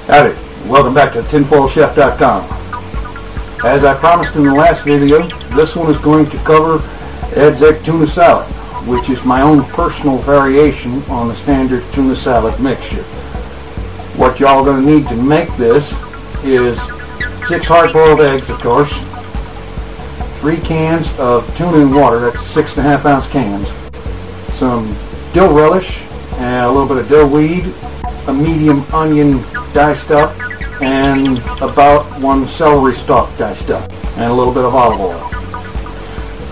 Howdy, welcome back to tinfoilchef.com. As I promised in the last video, this one is going to cover Ed's egg tuna salad, which is my own personal variation on the standard tuna salad mixture. What y'all are going to need to make this is 6 hard-boiled eggs, of course, 3 cans of tuna and water, that's 6.5 ounce cans, some dill relish, and a little bit of dill weed, a medium onion diced up, and about 1 celery stalk diced up, and a little bit of olive oil.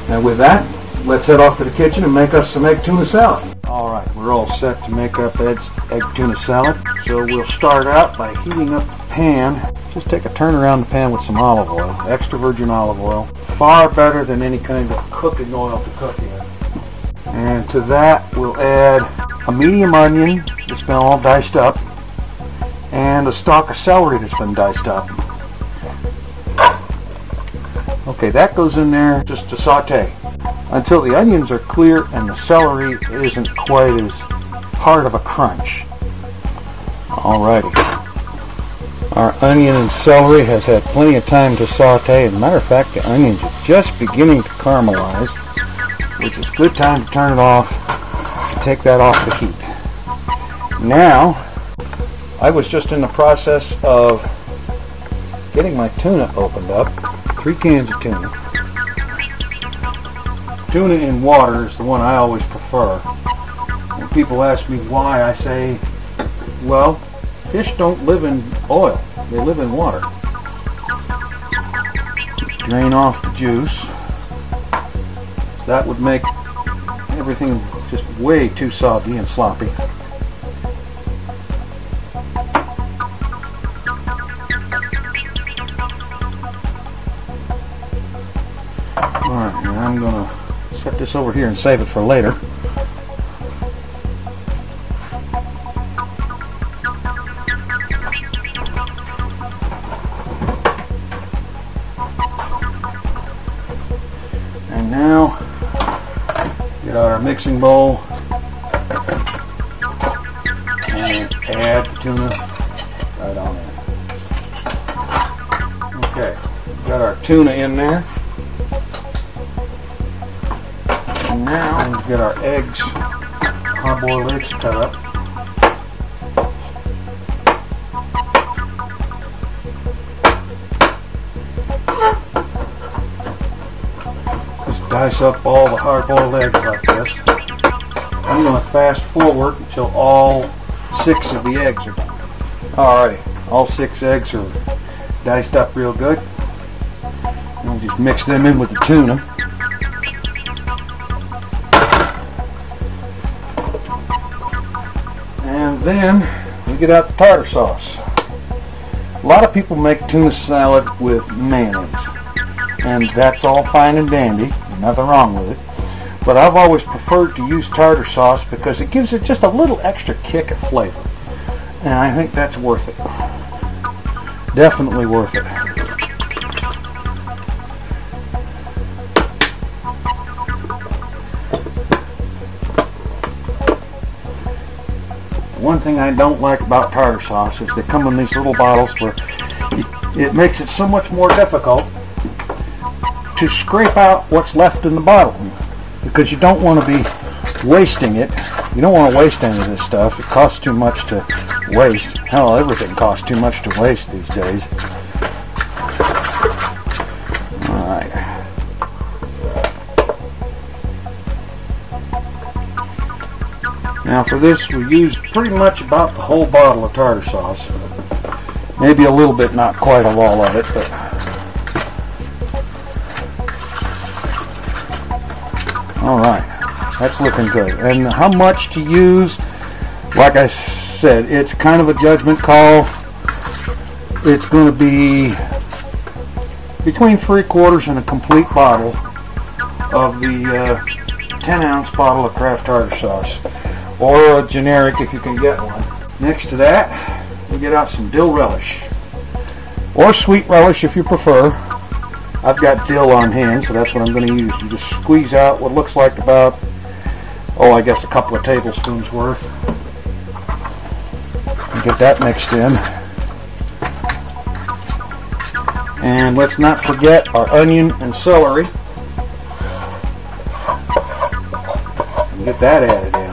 And with that, let's head off to the kitchen and make us some egg tuna salad. Alright, we're all set to make up Ed's egg tuna salad. So we'll start out by heating up the pan. Just take a turn around the pan with some olive oil, extra virgin olive oil. Far better than any kind of cooking oil to cook in. And to that we'll add a medium onion that's been all diced up, and a stalk of celery that's been diced up. Okay, that goes in there just to saute until the onions are clear and the celery isn't quite as hard of a crunch. Alrighty. Our onion and celery has had plenty of time to saute. As a matter of fact, the onions are just beginning to caramelize, which is a good time to turn it off and take that off the heat. Now, I was just in the process of getting my tuna opened up. 3 cans of tuna. Tuna in water is the one I always prefer. When people ask me why, I say, well, fish don't live in oil. They live in water. Drain off the juice. That would make everything just way too soggy and sloppy. Alright, and I'm going to set this over here and save it for later. And now, get out our mixing bowl and add the tuna right on in. Okay, got our tuna in there. And now we get our eggs, hard-boiled eggs cut up. Just dice up all the hard-boiled eggs like this. I'm going to fast forward until all 6 of the eggs are done. Alrighty, all 6 eggs are diced up real good. And we'll just mix them in with the tuna. And then we get out the tartar sauce. A lot of people make tuna salad with mayonnaise, and that's all fine and dandy, nothing wrong with it. But I've always preferred to use tartar sauce because it gives it just a little extra kick of flavor, and I think that's worth it. Definitely worth it. One thing I don't like about tartar sauce is they come in these little bottles where it makes it so much more difficult to scrape out what's left in the bottle, because you don't want to be wasting it. You don't want to waste any of this stuff. It costs too much to waste. Hell, everything costs too much to waste these days. Alright. Now for this we used pretty much about the whole bottle of tartar sauce. Maybe a little bit, not quite of all of it, but alright, that's looking good. And how much to use, like I said, it's kind of a judgment call. It's going to be between 3/4 and a complete bottle of the 10-ounce bottle of Kraft tartar sauce, or a generic if you can get one. Next to that, we get out some dill relish, or sweet relish if you prefer. I've got dill on hand, so that's what I'm going to use. You just squeeze out what looks like about, I guess a couple of tablespoons worth. And get that mixed in. And let's not forget our onion and celery. And get that added in.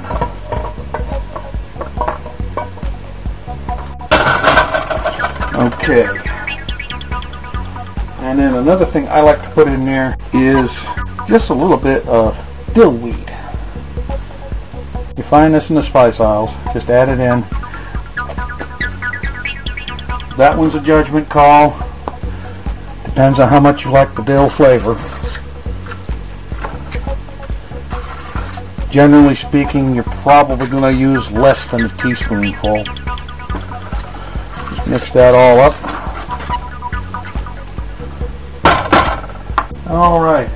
Okay. And then another thing I like to put in there is just a little bit of dill weed. You find this in the spice aisles, just add it in. That one's a judgment call. Depends on how much you like the dill flavor. Generally speaking, you're probably going to use less than a teaspoonful. Just mix that all up. Alright,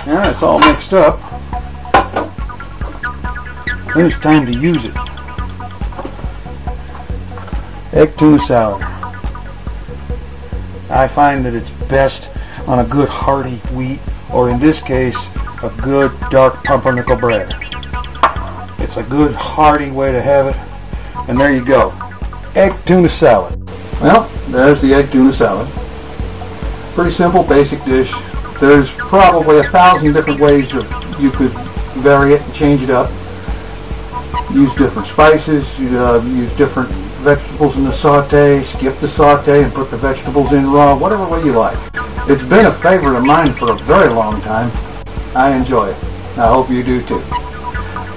now it's all mixed up. Then it's time to use it. Egg tuna salad. I find that it's best on a good hearty wheat, or in this case, a good dark pumpernickel bread. It's a good hearty way to have it. And there you go. Egg tuna salad. Well, there's the egg tuna salad. Pretty simple, basic dish. There's probably 1,000 different ways you could vary it and change it up. Use different spices, use different vegetables in the saute, skip the saute and put the vegetables in raw, whatever way you like. It's been a favorite of mine for a very long time. I enjoy it. I hope you do too.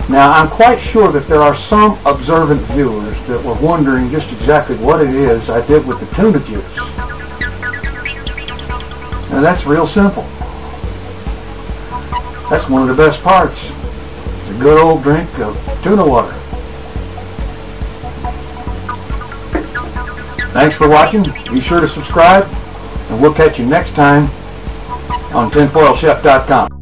Now, I'm quite sure that there are some observant viewers that were wondering just exactly what it is I did with the tuna juice. Now, that's real simple. That's one of the best parts. It's a good old drink of tuna water. Thanks for watching. Be sure to subscribe, and we'll catch you next time on tinfoilchef.com.